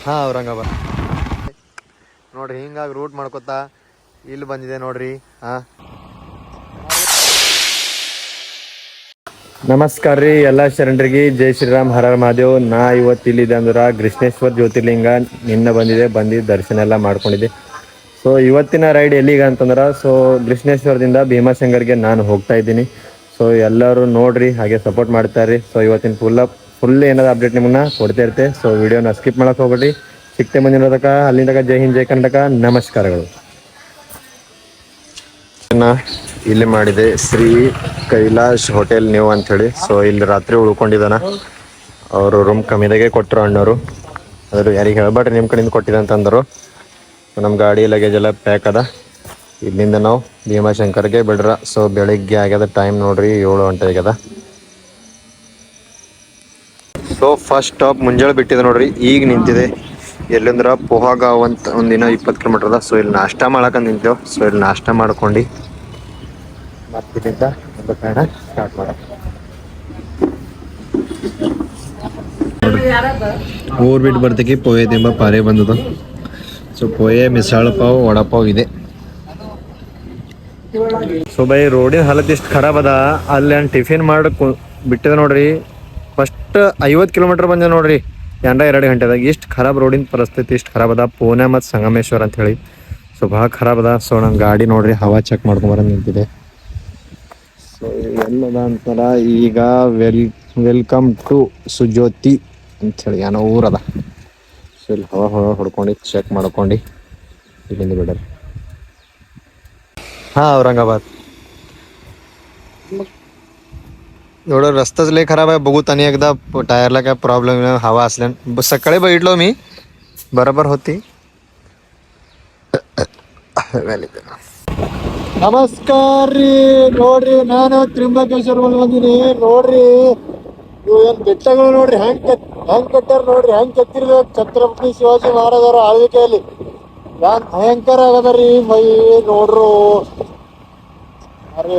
ಹಾಂ ಔರಂಗಾಬಾದ್ ನೋಡ್ರಿ. ಹಿಂಗಾಗಿ ರೂಟ್ ಮಾಡ್ಕೊತಾ ಇಲ್ಲಿ ಬಂದಿದೆ ನೋಡ್ರಿ. ಹಾಂ ನಮಸ್ಕಾರ ರೀ ಎಲ್ಲ ಶರಣರಿಗೆ. ಜೈ ಶ್ರೀರಾಮ್, ಹರ ಹರ ಮಹಾದೇವ್. ನಾ ಇವತ್ತು ಇಲ್ಲಿದೆ ಅಂದ್ರೆ ಕೃಷ್ಣೇಶ್ವರ ಜ್ಯೋತಿರ್ಲಿಂಗ ಬಂದು ದರ್ಶನ ಎಲ್ಲ ಮಾಡ್ಕೊಂಡಿದ್ದೆ. ಸೊ ಇವತ್ತಿನ ರೈಡ್ ಎಲ್ಲಿಗೆ ಅಂತಂದ್ರೆ ಕೃಷ್ಣೇಶ್ವರದಿಂದ ಭೀಮಾಶಂಕರ್ಗೆ ನಾನು ಹೋಗ್ತಾ ಇದ್ದೀನಿ. ಸೊ ಎಲ್ಲರೂ ನೋಡ್ರಿ, ಹಾಗೆ ಸಪೋರ್ಟ್ ಮಾಡ್ತಾರ್ರಿ. ಸೊ ಇವತ್ತಿನ ಫುಲ್ ಏನಾದ್ರು ಅಪ್ಡೇಟ್ ನಿಮ್ಮನ್ನ ಕೊಡ್ತಾ ಇರ್ತೆ. ಸೊ ವಿಡಿಯೋನ ಸ್ಕಿಪ್ ಮಾಡಕ್ಕೆ ಹೋಗ್ಬೇಡಿ. ಸಿಕ್ತೆ ಮುಂದಿನ ಅಲ್ಲಿಂದ ಜೈ ಹಿಂದ್ ಜೈ ಕರ್ನಾಟಕ, ನಮಸ್ಕಾರಗಳು. ಇಲ್ಲಿ ಮಾಡಿದೆ ಶ್ರೀ ಕೈಲಾಶ್ ಹೋಟೆಲ್ ನ್ಯೂ ಅಂತ ಹೇಳಿ. ಸೊ ಇಲ್ಲಿ ರಾತ್ರಿ ಉಳ್ಕೊಂಡಿದ್ದಾನ. ಅವರು ರೂಮ್ ಕಮ್ಮಿದಾಗೆ ಕೊಟ್ಟರು ಅಣ್ಣವರು. ಅದ್ರ ಯಾರಿಗೆ ಹೇಳ್ಬೇಡ್ರಿ ನಿಮ್ಮ ಕಡೆಯಿಂದ ಕೊಟ್ಟಿದೆ ಅಂತಂದರು. ನಮ್ಮ ಗಾಡಿ ಲಗೇಜ್ ಎಲ್ಲ ಪ್ಯಾಕ್ ಅದ. ಇಲ್ಲಿಂದ ನಾವು ಭೀಮಾಶಂಕರ್ಗೆ ಬಿಡ್ರ. ಸೊ ಬೆಳಿಗ್ಗೆ ಆಗ್ಯದ, ಟೈಮ್ ನೋಡ್ರಿ 7 ಗಂಟೆ ಆಗ್ಯದ. ಸೊ ಫಸ್ಟ್ ಸ್ಟಾಪ್ ಮುಂಜಾನೆ ಬಿಟ್ಟಿದೆ ನೋಡ್ರಿ. ಈಗ ನಿಂತಿದೆ ಎಲ್ಲಂದ್ರೆ ಪೋಹಾಗಾವ್ ಅಂತ, ಒಂದಿನ 20 ಕಿಲೋಮೀಟರ್ ಅದ. ಸೊ ಇಲ್ಲಿ ನಾಷ್ಟ ಮಾಡಕ್ಕೆ ನಿಂತೇವೆ. ಸೊ ಇಲ್ಲಿ ನಾಷ್ಟ ಮಾಡ್ಕೊಂಡು ಮತ್ತಿಲ್ಲಿಂದ ಒಂದು ಪ್ರಯಾಣ ಸ್ಟಾರ್ಟ್ ಮಾಡೋಣ. ಊರ್ ಬಿಟ್ಟು ಬರ್ತಕ್ಕೆ ಪೋಯೆ ತಿಂಬ ಪಾರೆ ಬಂದದ. ಸೊ ಪೋಯೆ, ಮಿಸಾಳ ಪಾವ್, ವಡಾಪಾವ್ ಇದೆ. ಸೊ ಬೈ ರೋಡಿನ ಹಾಲತ್ ಇಷ್ಟು ಖರಾಬ್ ಅದ. ಅಲ್ಲಿ ನಾನು ಟಿಫಿನ್ ಮಾಡಿ ಬಿಟ್ಟಿದೆ ನೋಡ್ರಿ. ಫಸ್ಟ್ 50 ಕಿಲೋಮೀಟರ್ ಬಂದೆ ನೋಡ್ರಿ, 2 ಗಂಟೆದಾಗ. ಇಷ್ಟು ಖರಾಬ್ ರೋಡಿನ ಪರಿಸ್ಥಿತಿ, ಇಷ್ಟು ಖರಾಬ್ ಅದ ಪೂನೆ ಮತ್ತು ಸಂಗಮೇಶ್ವರ್ ಅಂತ ಹೇಳಿ. ಸೊ ಭಾಳ ಖರಾಬ್ ಅದ. ಸೊ ನನ್ನ ಗಾಡಿ ನೋಡ್ರಿ ಹವಾ ಚೆಕ್ ಮಾಡ್ಕೊಂಬರಂದು ನಿಂತಿದೆ. ಸೊ ಎಲ್ಲದ ಅಂತಾರ ಈಗ ವೆಲ್ಕಮ್ ಟು ಸುಜ್ಯೋತಿ ಅಂಥೇಳಿ ಏನೋ ಊರದ. ಸೊ ಇಲ್ಲಿ ಹವಾ ಹೊಡ್ಕೊಂಡು ಚೆಕ್ ಮಾಡ್ಕೊಂಡು ಇಲ್ಲಿಂದ ಬಿಡರಿ. ಹಾಂ ಔರಂಗಾಬಾद. एवढं रस्ताच लय खराब आहे. बघू आणि एकदा टायरला काय प्रॉब्लेम हवा असल्या. सकाळी बघितलो मी, बरोबर होती. ನಮಸ್ಕಾರ ರೀ. ನೋಡ್ರಿ ನಾನು ತ್ರಿಂಬಕೇಶ್ವರ ಬಂದಿನಿ. ನೋಡ್ರಿ ಇವು ಏನ್ ಬೆಟ್ಟಗಳು ನೋಡ್ರಿ, ಹೆಂಗ್ ಕಟ್ಟಾರ ನೋಡ್ರಿ, ಹೆಂಗ್ ಕೆತ್ತಿರ್ಬೇಕು. ಛತ್ರಪತಿ ಶಿವಾಜಿ ಮಹಾರಾಜರ ಆಳ್ವಿಕೆಯಲ್ಲಿ ಏನ್ ಭಯಂಕರ ಆಗದರಿ ಮೈ ನೋಡ್ರು. ಅರೆ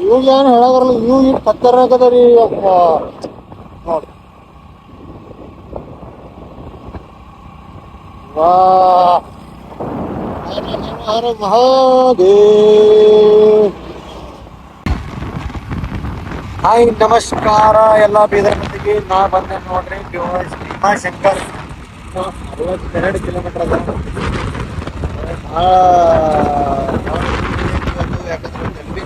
ಇವ್ ಏನ್ ಹೇಳಾಗಲ್ಲ, ಇವು ಇಟ್ ಖತರ್ನಾಕ್ ಅದರಿ ಅಪ್ಪ. ನೋಡ್ರಿ ವಾ ಹರ ಮಹಾದೇವ್. ಹಾಯ್ ನಮಸ್ಕಾರ ಎಲ್ಲ ಬೀದರ್ ಮಂದಿಗೆ. ನಾ ಬಂದೆ ನೋಡ್ರಿ ಭೀಮಾಶಂಕರ್. 62 ಕಿಲೋಮೀಟರ್ ಅದ. ಯಾಕಂದ್ರೆ ಜಲ್ದಿ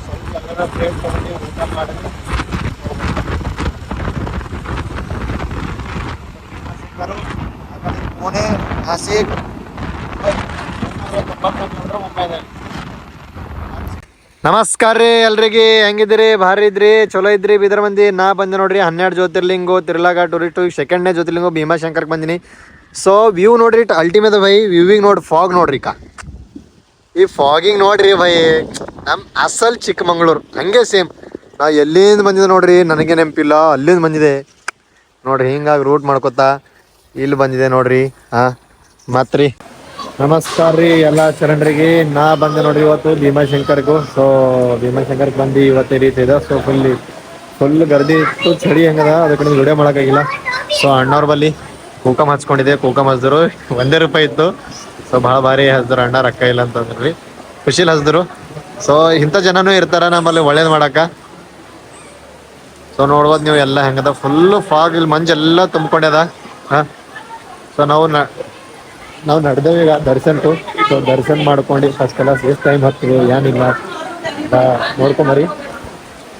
ಸ್ವಲ್ಪ ಎಲ್ಲರ ಪ್ಲೇಟ್ ತಗೊಂಡು ಊಟ ಮಾಡಿದ್ರೆ ಪುಣೆ, ನಾಸಿಕ್, ನಮಸ್ಕಾರ ರೀ ಎಲ್ರಿಗೆ. ಹೆಂಗಿದ್ರಿ? ಭಾರಿ ಇದ್ರಿ? ಚಲೋ ಇದ್ರಿ ಬೀದರ್ ಮಂದಿ? ನಾ ಬಂದೆ ನೋಡ್ರಿ 12 ಜ್ಯೋತಿರ್ಲಿಂಗು ತಿರ್ಲಾಗ ಟೂರಿಸ್ಟು. ಸೆಕೆಂಡ್ನೇ ಜ್ಯೋತಿರ್ಲಿಂಗು ಭೀಮಾಶಂಕರ್ಗೆ ಬಂದಿನಿ. ಸೊ ವ್ಯೂ ನೋಡ್ರಿ ಅಲ್ಟಿಮೇಟ್ ಬೈ. ವ್ಯೂವಿಂಗ್ ನೋಡಿ ಫಾಗ್ ನೋಡ್ರಿ. ಈ ಫಾಗಿಂಗ್ ನೋಡ್ರಿ ಬೈ, ನಮ್ಮ ಅಸಲ್ ಚಿಕ್ಕಮಂಗ್ಳೂರು ಹಂಗೆ ಸೇಮ್. ನಾ ಎಲ್ಲಿಂದ ಬಂದಿದೆ ನೋಡ್ರಿ, ನನಗೆ ನೆನಪಿಲ್ಲ. ಅಲ್ಲಿಂದ ಬಂದಿದೆ ನೋಡ್ರಿ. ಹಿಂಗಾಗಿ ರೂಟ್ ಮಾಡ್ಕೊತಾ ಇಲ್ಲಿ ಬಂದಿದೆ ನೋಡ್ರಿ. ಹಾಂ ಮತ್ರಿ ನಮಸ್ಕಾರ ರೀ ಎಲ್ಲ ಶರಣರಿಗೆ. ನಾ ಬಂದೆ ನೋಡ್ರಿ ಇವತ್ತು ಭೀಮಾಶಂಕರ್ಗೂ. ಸೊ ಭೀಮಾಶಂಕರ್ಗೆ ಬಂದು ಇವತ್ತೇ ರೀತಿ ಇದೆ. ಸೊ ಫುಲ್ ಗರ್ದಿ ಇತ್ತು, ಚಳಿ ಹೆಂಗದ, ಅದ್ರ ಕಡೆ ವಿಡಿಯೋ ಮಾಡೋಕ್ಕಾಗಿಲ್ಲ. ಸೊ ಅಣ್ಣವ್ರ ಬಲ್ಲಿ ಕೂಕಮ್ ಹಚ್ಕೊಂಡಿದ್ದೆ. ಕೂಕಮ್ ಹಚ್ಚಿದ್ರು ₹1 ಇತ್ತು. ಸೊ ಭಾಳ ಭಾರಿ ಹಚ್ದ್ರು ಅಣ್ಣ, ರೊಕ್ಕ ಇಲ್ಲ ಅಂತಂದ್ರಿ. ಖುಷಿಲಿ ಹಚ್ಚಿದ್ರು. ಸೊ ಇಂಥ ಜನನೂ ಇರ್ತಾರ ನಮ್ಮಲ್ಲಿ ಒಳ್ಳೇದು ಮಾಡಕ್ಕೆ. ಸೊ ನೋಡ್ಬೋದು ನೀವು ಎಲ್ಲ ಹೆಂಗದ, ಫುಲ್ಲು ಫಾಗ್. ಇಲ್ಲಿ ಮಂಜೆಲ್ಲ ತುಂಬ್ಕೊಂಡ್ಯದ. ಹಾಂ ಸೊ ನಾವು ನಡೆದೇವೆ ಈಗ ದರ್ಶನ್ಕು. ಸೊ ದರ್ಶನ ಮಾಡ್ಕೊಂಡು ಫಸ್ಟ್ ಕ್ಲಾಸ್ ಎಷ್ಟು ಟೈಮ್ ಹತ್ತಿದೆ ಏನಿಲ್ಲ ನೋಡ್ಕೊಂಬರಿ.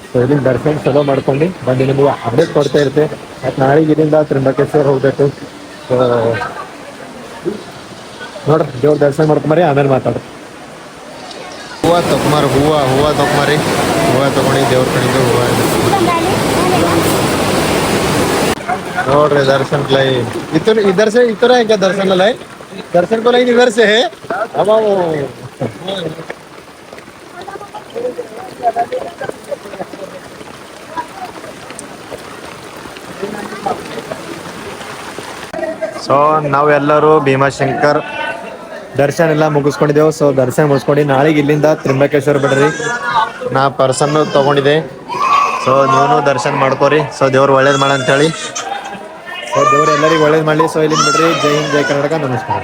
ಸೊ ಇಲ್ಲಿಂದ ದರ್ಶನ ಚಲೋ ಮಾಡ್ಕೊಂಡು ಬಂದು ನಿಮಗೆ ಅಪ್ಡೇಟ್ ಕೊಡ್ತಾ ಇರ್ತೆ. ಮತ್ತು ನಾಳೆಗೆ ಇಲ್ಲಿಂದ ತ್ರಿಂಬಕೇಶ್ವರ ಹೋಗ್ಬೇಕು. ಸೊ ನೋಡ್ರಿ ದೇವ್ರ ದರ್ಶನ ಮಾಡ್ಕೊಂಬರಿ, ಆಮೇಲೆ ಮಾತಾಡ್ರಿ. ಹೂವು ತೊಗೊಂಬರಿ, ಹೂವು ತೊಗೊಂಬರಿ. ಹೂವು ತೊಗೊಂಡು ದೇವ್ರ ಕಡೆಯಿಂದ ಹೂವು ನೋಡ್ರಿ. दर्शन के लिए इधर से इधर है क्या? दर्शन लाइन, दर्शन को लाइन इधर से है. अब ಸೊ ನಾವೆಲ್ಲರೂ ಭೀಮಾಶಂಕರ್ ದರ್ಶನ ಎಲ್ಲ ಮುಗಿಸ್ಕೊಂಡಿದ್ದೆವು. ಸೊ ದರ್ಶನ ಮುಗಿಸ್ಕೊಂಡು ನಾಳೆಗೆ ಇಲ್ಲಿಂದ ತ್ರಿಂಬಕೇಶ್ವರ ಬಿಡ್ರಿ. ನಾ ಪರ್ಸನ್ನು ತೊಗೊಂಡಿದ್ದೆ. ಸೊ ನೀವು ದರ್ಶನ ಮಾಡ್ಕೋರಿ. ಸೊ ದೇವ್ರು ಒಳ್ಳೇದು ಮಾಡಂತೇಳಿ. ಸೊ ದೇವ್ರು ಎಲ್ಲರಿಗೂ ಒಳ್ಳೇದು ಮಾಡಲಿ. ಸೊ ಇಲ್ಲಿಂದ ಬಿಡ್ರಿ. ಜೈ ಹಿಂದ್, ಜೈ ಕರ್ನಾಟಕ, ನಮಸ್ಕಾರ.